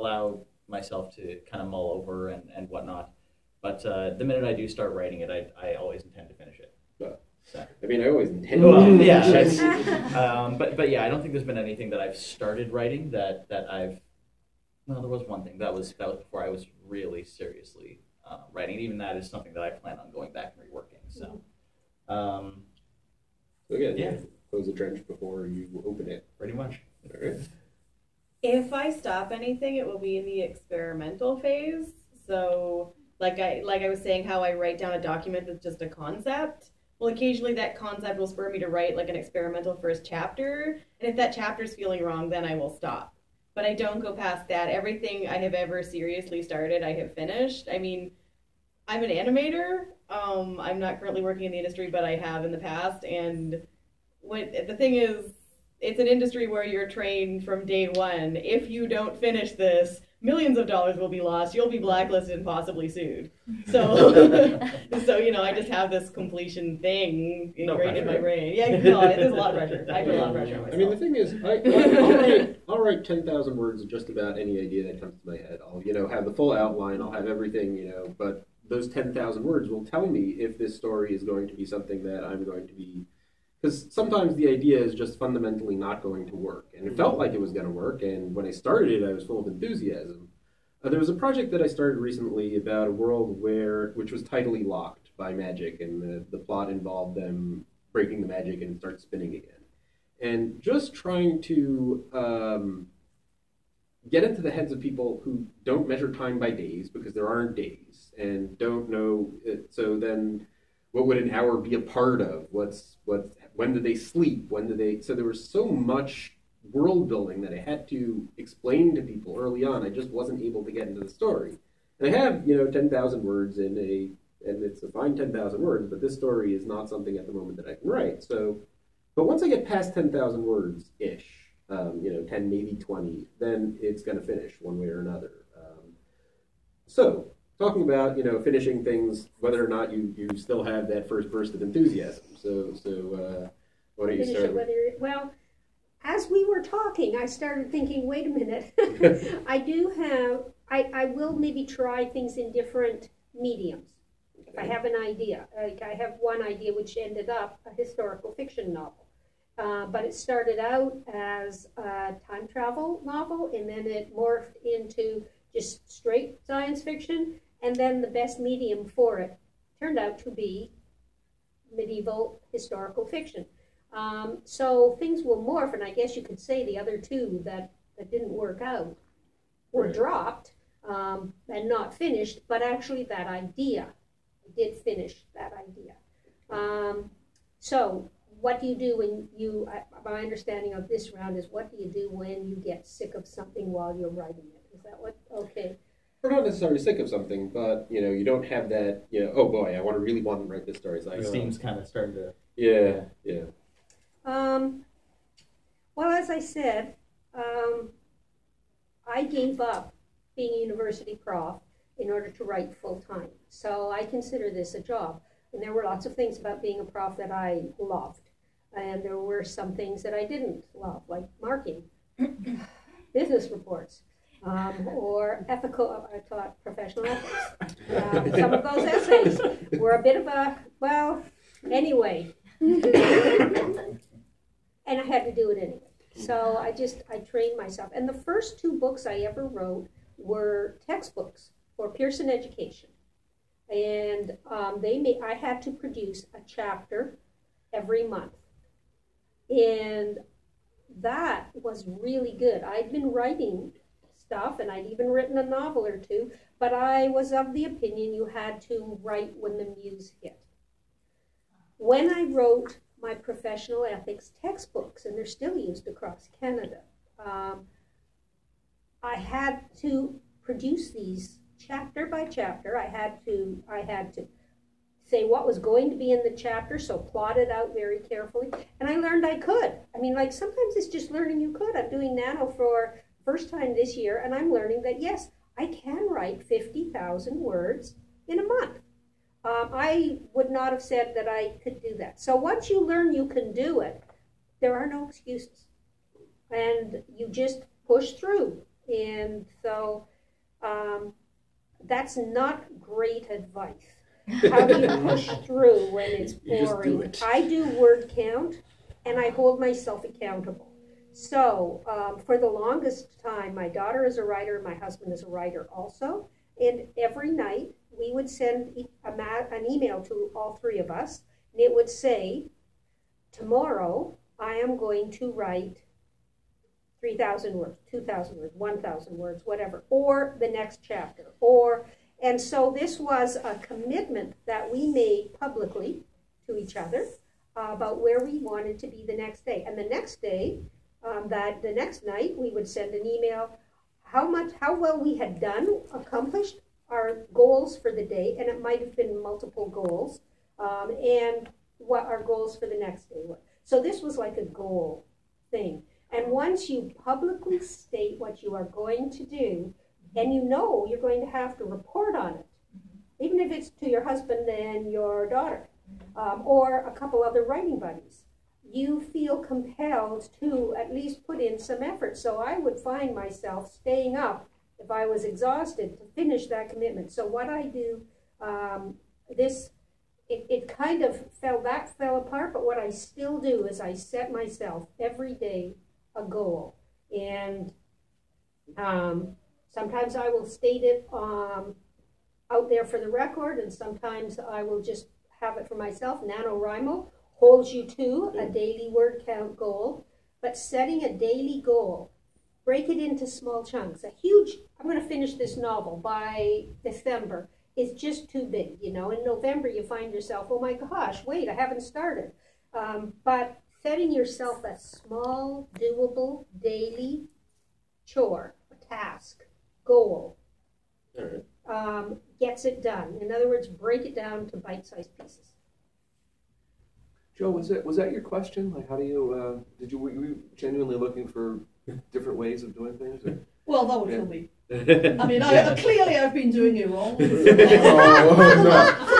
allow myself to kind of mull over and whatnot. But the minute I do start writing it, I always intend to finish it. So. I mean, I always intend well, to. Yeah, but yeah, I don't think there's been anything that I've started writing that I've. Well, there was one thing that was before I was really seriously writing. And even that is something that I plan on going back and reworking. So, so again, yeah, close the trench before you open it. Pretty much. All right. If I stop anything, it will be in the experimental phase. So, like I was saying, how I write down a document that's just a concept. Well, occasionally that concept will spur me to write like an experimental first chapter. And if that chapter's feeling wrong, then I will stop. But I don't go past that. Everything I have ever seriously started, I have finished. I mean, I'm an animator. I'm not currently working in the industry, but I have in the past. And the thing is, it's an industry where you're trained from day one. If you don't finish this, millions of dollars will be lost. You'll be blacklisted and possibly sued. So, I just have this completion thing ingrained in my brain. Yeah, no, there's a lot of pressure. I put a lot of pressure on myself. I mean, the thing is, I'll write 10,000 words of just about any idea that comes to my head. I'll, have the full outline. I'll have everything, but those 10,000 words will tell me if this story is going to be something that I'm going to be. Because sometimes the idea is just fundamentally not going to work. And it felt like it was going to work, and when I started it, I was full of enthusiasm. There was a project that I started recently about a world which was tidally locked by magic, and the plot involved them breaking the magic and start spinning again. And just trying to get into the heads of people who don't measure time by days, because there aren't days, and don't know, so then what would an hour be a part of? When do they sleep? So there was so much world building that I had to explain to people early on. I just wasn't able to get into the story. And I have, 10,000 words and it's a fine 10,000 words, but this story is not something at the moment that I can write. So, but once I get past 10,000 words-ish, 10, maybe 20, then it's going to finish one way or another. So, talking about, finishing things, whether or not you still have that first burst of enthusiasm. So why don't you start? Well, as we were talking, I started thinking, wait a minute. I will maybe try things in different mediums. If I have an idea. Like I have one idea which ended up a historical fiction novel. But it started out as a time travel novel, and then it morphed into just straight science fiction. And then the best medium for it turned out to be medieval historical fiction. So things will morph, and I guess you could say the other two that didn't work out were dropped and not finished, but actually that idea, I did finish that idea. So what do you do when my understanding of this round is, what do you do when you get sick of something while you're writing it? Is that what, okay. We're not necessarily sick of something, but, you don't have that, oh boy, I really want to write this story. It's like, the steam's kind of starting to... Yeah. Well, as I said, I gave up being a university prof in order to write full-time. So I consider this a job. And there were lots of things about being a prof that I loved. And there were some things that I didn't love, like marking, business reports. Or ethical, I taught professional ethics. Some of those essays were a bit of anyway. And I had to do it anyway. So I trained myself. And the first two books I ever wrote were textbooks for Pearson Education. And I had to produce a chapter every month. And that was really good. I'd been writing stuff, and I'd even written a novel or two, but I was of the opinion you had to write when the muse hit. When I wrote my professional ethics textbooks, and they're still used across Canada, I had to produce these chapter by chapter. I had to say what was going to be in the chapter, so plot it out very carefully, and I learned I could. I mean, like, sometimes it's just learning you could. I'm doing nano for first time this year, and I'm learning that, yes, I can write 50,000 words in a month. I would not have said that I could do that. So once you learn you can do it, there are no excuses. And you just push through. And so that's not great advice. How do you push through when it's You just do boring? it. I do word count, and I hold myself accountable. So for the longest time, my daughter is a writer, my husband is a writer also, and every night we would send an email to all three of us, and it would say, tomorrow I am going to write 3,000 words, 2,000 words, 1,000 words, whatever, or the next chapter, and so this was a commitment that we made publicly to each other about where we wanted to be the next day. And the next day, the next night, we would send an email how well we had accomplished our goals for the day, and it might have been multiple goals, and what our goals for the next day were. So this was like a goal thing. And once you publicly state what you are going to do, and you know you're going to have to report on it, even if it's to your husband and your daughter, or a couple other writing buddies, you feel compelled to at least put in some effort. So I would find myself staying up if I was exhausted to finish that commitment. So what I do, it kind of fell apart, but what I still do is I set myself every day a goal. And sometimes I will state it out there for the record, and sometimes I will just have it for myself. NaNoWriMo holds you to a daily word count goal, but setting a daily goal, break it into small chunks. I'm going to finish this novel by December, is just too big. In November you find yourself, oh my gosh, wait, I haven't started. But setting yourself a small, doable, daily chore, task, goal, gets it done. In other words, break it down to bite-sized pieces. Joe, was that your question? Like, how do you were you genuinely looking for different ways of doing things? Or? Well, that would kill me. I mean, clearly I've been doing it wrong for the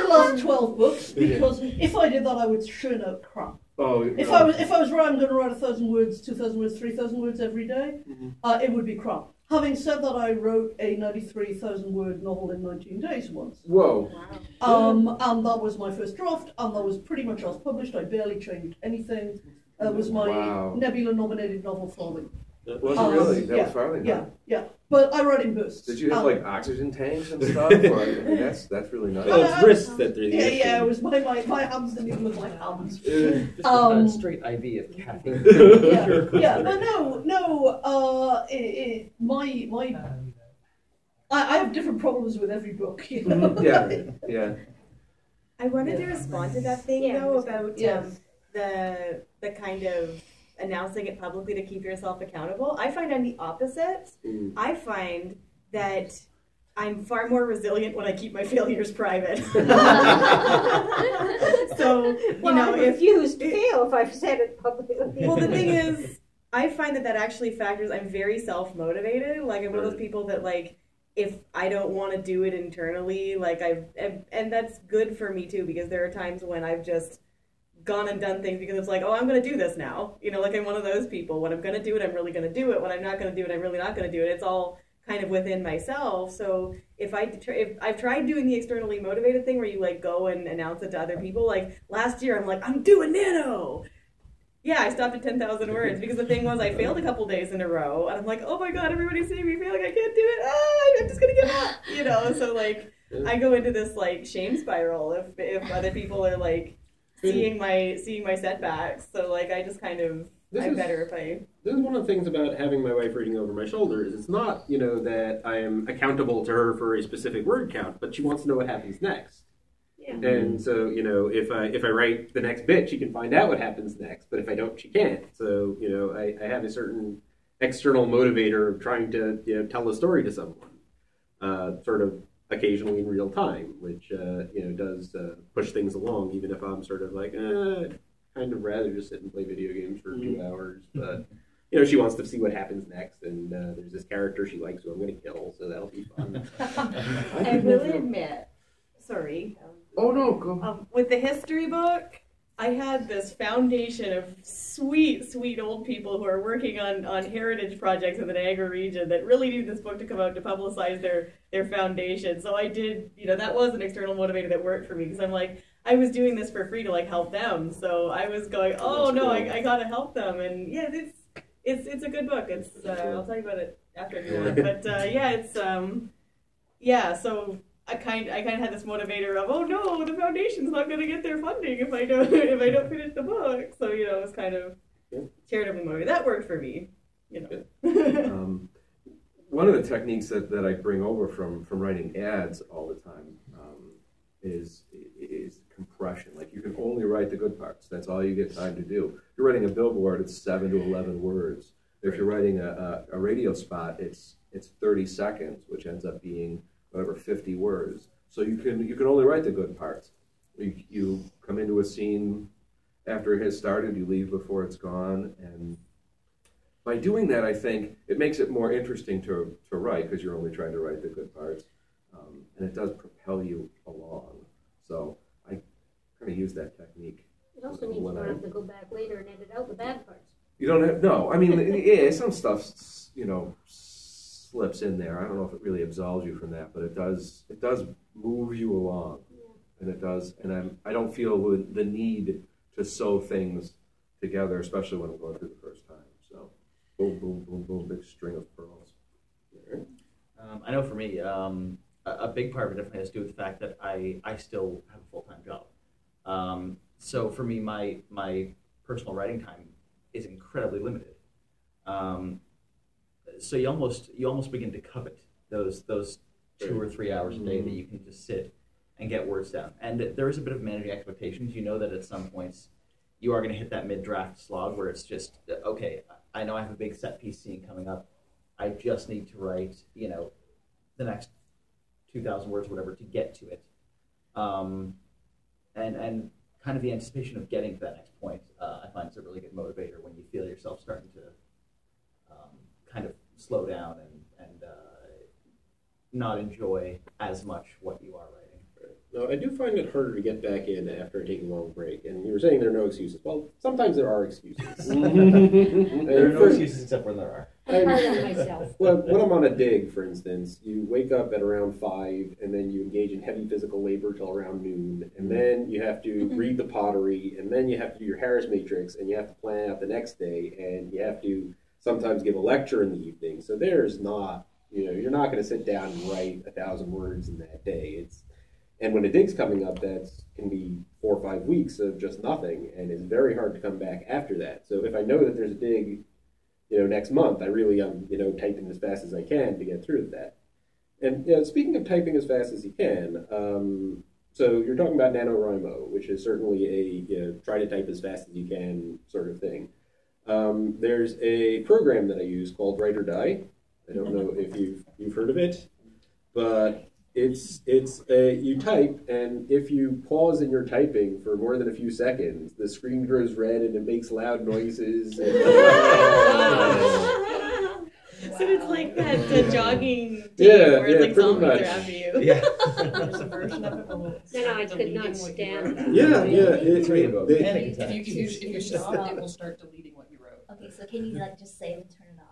last 12 books, because if I did that, I would churn out crap. If I was right, I'm going to write 1,000 words, 2,000 words, 3,000 words every day, it would be crap. Having said that, I wrote a 93,000 word novel in 19 days once. Whoa. Wow. And that was my first draft, and that was pretty much as published. I barely changed anything. It was my Nebula nominated novel Farming. Was it really? That was Farming? Yeah. But I wrote in bursts. Did you have like oxygen tanks and stuff? Or, that's really nice. Well, it's risks that they're it was my hands didn't even look like hands. Just a straight IV of caffeine. I have different problems with every book. Yeah. I wanted to respond to that thing though about the kind of announcing it publicly to keep yourself accountable. I find I'm the opposite. I find that I'm far more resilient when I keep my failures private. So, I refuse to fail if I've said it publicly. Well, the thing is, I find that actually factors. I'm very self-motivated. Like, I'm one of those people that, like, if I don't want to do it internally, like, and that's good for me too, because there are times when I've just gone and done things because it's like, oh, I'm going to do this now. Like, I'm one of those people. When I'm going to do it, I'm really going to do it. When I'm not going to do it, I'm really not going to do it. It's all kind of within myself. So if I've tried doing the externally motivated thing where you like go and announce it to other people, like last year I'm like, I'm doing Nano. Yeah, I stopped at 10,000 words because the thing was I failed a couple days in a row and I'm like, oh my god, everybody's seeing me failing, I can't do it. I'm just gonna give up. So like I go into this like shame spiral if other people are like seeing my setbacks. So like I just kind of This is one of the things about having my wife reading over my shoulder is it's not, that I am accountable to her for a specific word count, but she wants to know what happens next. Yeah. And so, if I write the next bit, she can find out what happens next, but if I don't, she can't. So, I have a certain external motivator of trying to, tell a story to someone, sort of occasionally in real time, which, does push things along, even if I'm sort of like, kind of rather just sit and play video games for 2 hours, but she wants to see what happens next, and there's this character she likes who I'm going to kill, so that'll be fun. I will admit, sorry. Oh no, go. With the history book, I had this foundation of sweet, sweet old people who are working on heritage projects in the Niagara region that really need this book to come out to publicize their foundation. So I did, that was an external motivator that worked for me, because I'm like, I was doing this for free to like help them. So I was going, oh no, I gotta help them. And yeah, it's a good book. It's I'll tell you about it after if you want. But yeah, it's so I kind of had this motivator of, oh no, the foundation's not going to get their funding if I don't finish the book. So it was kind of charitably motivated. That worked for me. One of the techniques that I bring over from writing ads all the time is compression. Like, you can only write the good parts. That's all you get time to do. If you're writing a billboard, it's 7 to 11 words. If you're writing a radio spot, it's 30 seconds, which ends up being whatever, 50 words. So you can only write the good parts. You come into a scene after it has started, you leave before it's gone, and by doing that, I think it makes it more interesting to write, because you're only trying to write the good parts, and it does propel you along. So I kind of use that technique. It also means you don't have to go back later and edit out the bad parts. You don't have, no, I mean, yeah, some stuff, slips in there. I don't know if it really absolves you from that, but it does move you along, and it does. And I don't feel the need to sew things together, especially when I'm going through the first time. So, boom, boom, boom, boom, big string of pearls. I know for me, a big part of it definitely has to do with the fact that I still have a full-time job. So for me, my personal writing time is incredibly limited. So you almost begin to covet those 2 or 3 hours a day that you can just sit and get words down. And there is a bit of managing expectations. You know that at some points you are going to hit that mid-draft slog where it's just, okay, I know I have a big set piece scene coming up. I just need to write, the next 2,000 words, whatever, to get to it. And kind of the anticipation of getting to that next point, I find is a really good motivator when you feel yourself starting to kind of slow down and not enjoy as much what you are writing. No, I do find it harder to get back in after I take a long break. And you were saying there are no excuses. Well, sometimes there are excuses. There are no excuses except when there are. I'm hard on myself. Well, when I'm on a dig, for instance, you wake up at around 5, and then you engage in heavy physical labor till around noon, and then you have to read the pottery, and then you have to do your Harris matrix, and you have to plan out the next day, and you have to sometimes give a lecture in the evening. So there's not, you're not going to sit down and write 1,000 words in that day. And when a dig's coming up, that can be 4 or 5 weeks of just nothing, and it's very hard to come back after that. So if I know that there's a dig, next month, I really am, typing as fast as I can to get through that. And speaking of typing as fast as you can, so you're talking about NaNoWriMo, which is certainly a try to type as fast as you can sort of thing. There's a program that I use called Write or Die. I don't know if you've heard of it, but you type, and if you pause in your typing for more than a few seconds, the screen grows red and it makes loud noises. So it's like that jogging thing where it's like zombies are after you. Yeah. There's a version of it. No, I could not stand that. Yeah. If you stop, it will start deleting what you wrote. Okay, so can you just save and turn it off?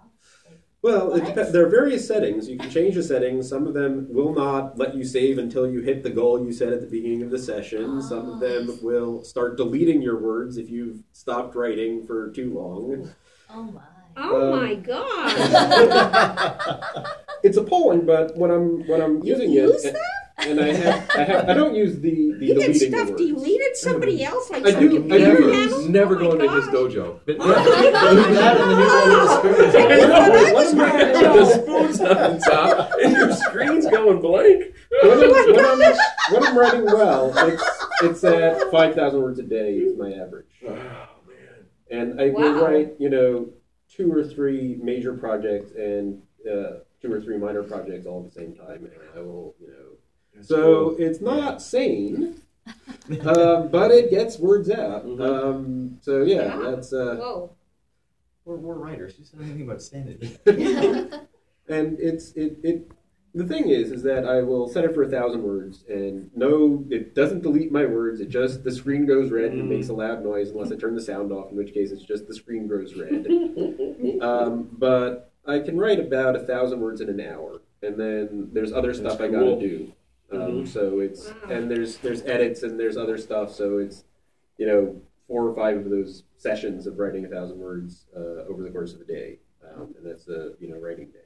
Well, there are various settings. You can change the settings. Some of them will not let you save until you hit the goal you set at the beginning of the session. Some of them will start deleting your words if you've stopped writing for too long. Oh my. Oh my God! It's appalling, but when I'm using it, and I don't use the You get deleting stuff the words. deleted somebody else like I do. Never go into his God. dojo. That and the new one with the spoons. The spoon's on top, and your screen's going blank. When I'm writing well, it's at 5,000 words a day is my average. Oh man! And I will write 2 or 3 major projects and 2 or 3 minor projects all at the same time, and I will So it's not sane, but it gets words out. So yeah, that's. Whoa. We're writers. You said anything about sanity. And it the thing is that I will set it for 1,000 words, and no, it doesn't delete my words. It just, the screen goes red and it makes a loud noise unless I turn the sound off, in which case it's just the screen goes red. But I can write about 1,000 words in an hour, and then there's other stuff I gotta do. So it's, and there's edits and there's other stuff, so it's, 4 or 5 of those sessions of writing 1,000 words over the course of a day, and that's a writing day.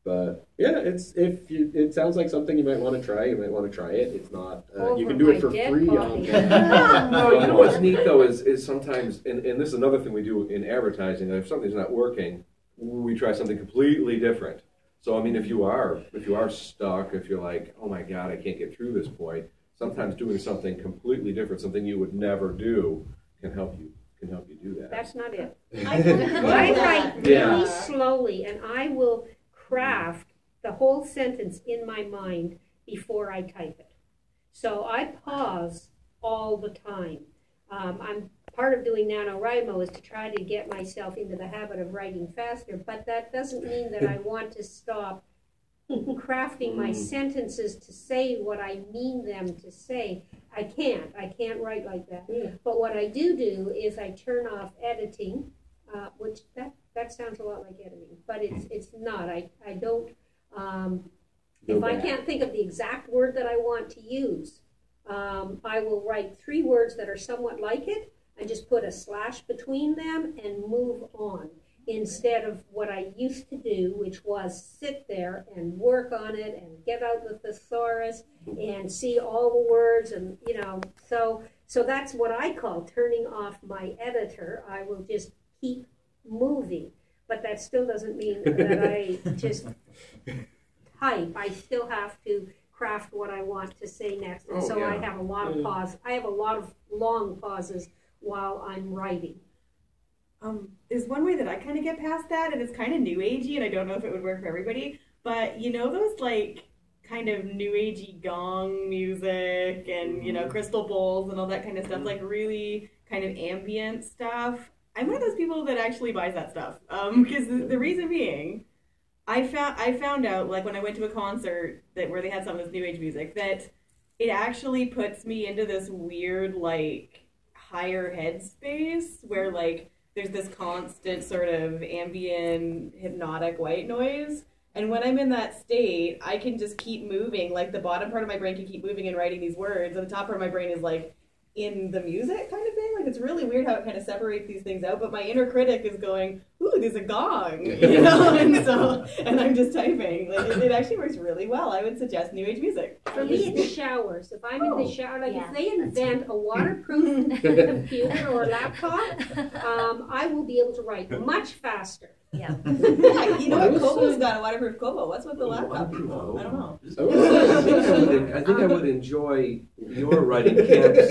But yeah, it sounds like something you might want to try. You might want to try it. It's not you can do it for free. No, you know what's neat though is sometimes, and this is another thing we do in advertising. If something's not working, we try something completely different. So I mean, if you are stuck, if you're like, oh my God, I can't get through this point, sometimes doing something completely different, something you would never do, can help you do that. That's not it. I write really slowly, and I will craft the whole sentence in my mind before I type it. So I pause all the time. I'm part of doing NaNoWriMo is to try to get myself into the habit of writing faster, but that doesn't mean that I want to stop crafting my sentences to say what I mean them to say. I can't write like that. But what I do is I turn off editing, which that sounds a lot like editing, but it's not. I don't, if I can't think of the exact word that I want to use, I will write 3 words that are somewhat like it and just put a slash between them and move on, instead of what I used to do, which was sit there and work on it and get out the thesaurus and see all the words, and so that's what I call turning off my editor. I will just keep moving, but that still doesn't mean that I just type. I still have to craft what I want to say next, and I have a lot of pause. I have a lot of long pauses while I'm writing. Is one way that I kind of get past that, and it's kind of new agey, and I don't know if it would work for everybody, but those like kind of new agey gong music and crystal bowls and all that kind of stuff, like really kind of ambient stuff. I'm one of those people that actually buys that stuff, because the reason being, I found out, like when I went to a concert where they had some of this new age music, that it actually puts me into this weird like higher headspace where like there's this constant sort of ambient hypnotic white noise, and when I'm in that state, I can just keep moving. Like the bottom part of my brain can keep moving and writing these words, and the top part of my brain is like in the music kind of thing. Like it's really weird how it kind of separates these things out, but my inner critic is going, ooh, there's a gong, and I'm just typing. Like it actually works really well. I would suggest new age music. For me, it's showers. If I'm in the shower, like if they invent a waterproof computer or laptop, I will be able to write much faster. Yeah. What? Kobo's got a waterproof Kobo. What's with the laptop people? I don't know. I think I would enjoy your writing camps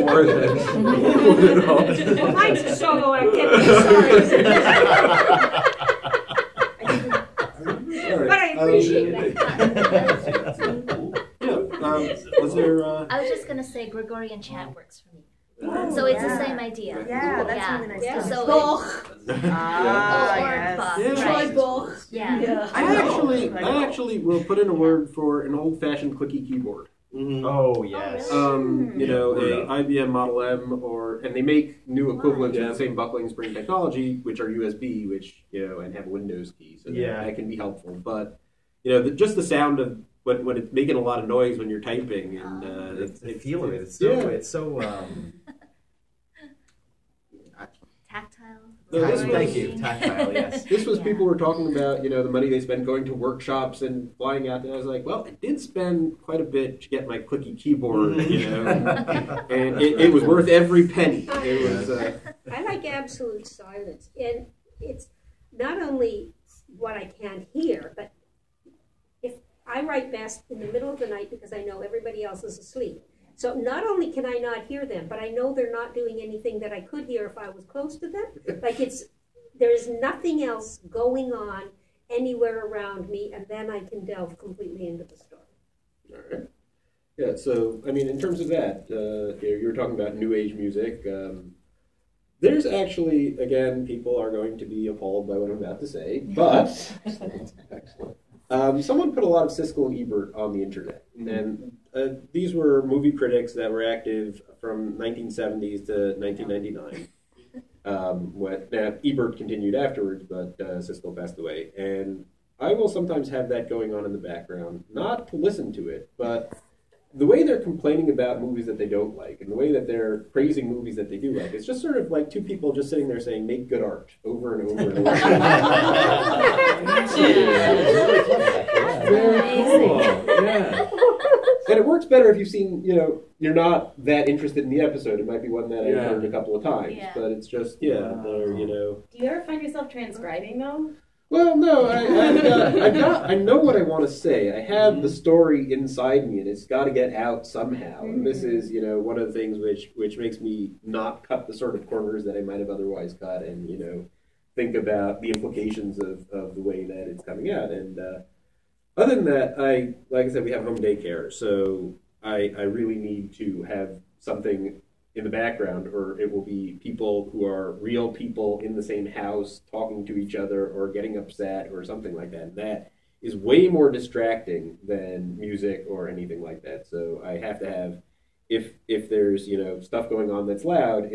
more than all. Well, mine's a solo activity. Sorry. But I appreciate that. Was there? I was just gonna say Gregorian Chant works for me. So it's the same idea. Yeah, that's really nice. Yeah. So I actually will put in a word for an old-fashioned clicky keyboard. Oh yes. An IBM Model M, and they make new equivalents of the same buckling spring technology, which are USB, and have a Windows key, so that can be helpful. But just the sound of when it's making a lot of noise when you're typing, and the feel of it. It's so. Tactile. Thank you. Tactile, yes. This was people were talking about, the money they spend going to workshops and flying out there. I was like, well, I did spend quite a bit to get my clicky keyboard, and it was worth every penny. It was. I like absolute silence, and it's not only what I can't hear, but if I write best in the middle of the night because I know everybody else is asleep. So not only can I not hear them, but I know they're not doing anything that I could hear if I was close to them. Like there's nothing else going on anywhere around me, and then I can delve completely into the story. All right. Yeah, so, in terms of that, you were talking about new age music. There's actually, again, people are going to be appalled by what I'm about to say, but... Excellent. Someone put a lot of Siskel Ebert on the internet, and these were movie critics that were active from 1970s to 1999. Now, Ebert continued afterwards, but Siskel passed away. And I will sometimes have that going on in the background, not to listen to it, but the way they're complaining about movies that they don't like, and the way that they're praising movies that they do like, it's just sort of like two people just sitting there saying, make good art, over and over and over. Very cool. Yeah. And it works better if you've seen, you're not that interested in the episode. It might be one that I've heard a couple of times, but it's just, Do you ever find yourself transcribing, though? Well, no, I know what I want to say. I have the story inside me, and it's got to get out somehow. And this is, one of the things which makes me not cut the sort of corners that I might have otherwise cut, and think about the implications of the way that it's coming out. And other than that, like I said, we have home daycare, so I really need to have something in the background, or it will be people who are real people in the same house talking to each other or getting upset or something like that. That is way more distracting than music or anything like that. So I have to have, if there's stuff going on that's loud,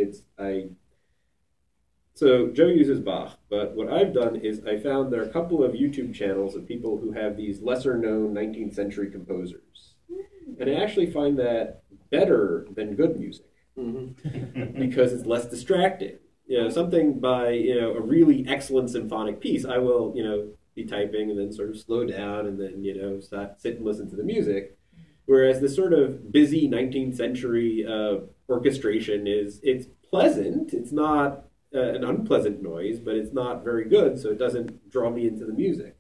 So Joe uses Bach, but what I've done is I found there are a couple of YouTube channels of people who have these lesser known 19th century composers, and I actually find that better than good music. Because it's less distracting. Something by a really excellent symphonic piece, I will be typing and then sort of slow down and then sit and listen to the music. Whereas this sort of busy 19th century orchestration it's pleasant. It's not an unpleasant noise, but it's not very good, so it doesn't draw me into the music.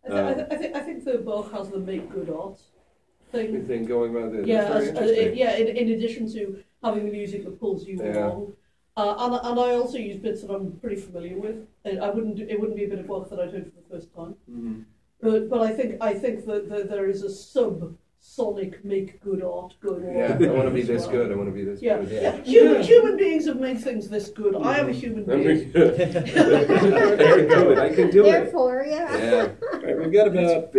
I think that Bach has the make good art thing going about this. In addition to having the music that pulls you along, and I also use bits that I'm pretty familiar with. And it wouldn't be a bit of Bach that I'd heard for the first time. But I think that there is a sub-sonic make good art going on. Yeah, I want to be this good. I want to be this good. Yeah. Human beings have made things this good. I am a human being. Very good. I can do it. Therefore, All right, we've got about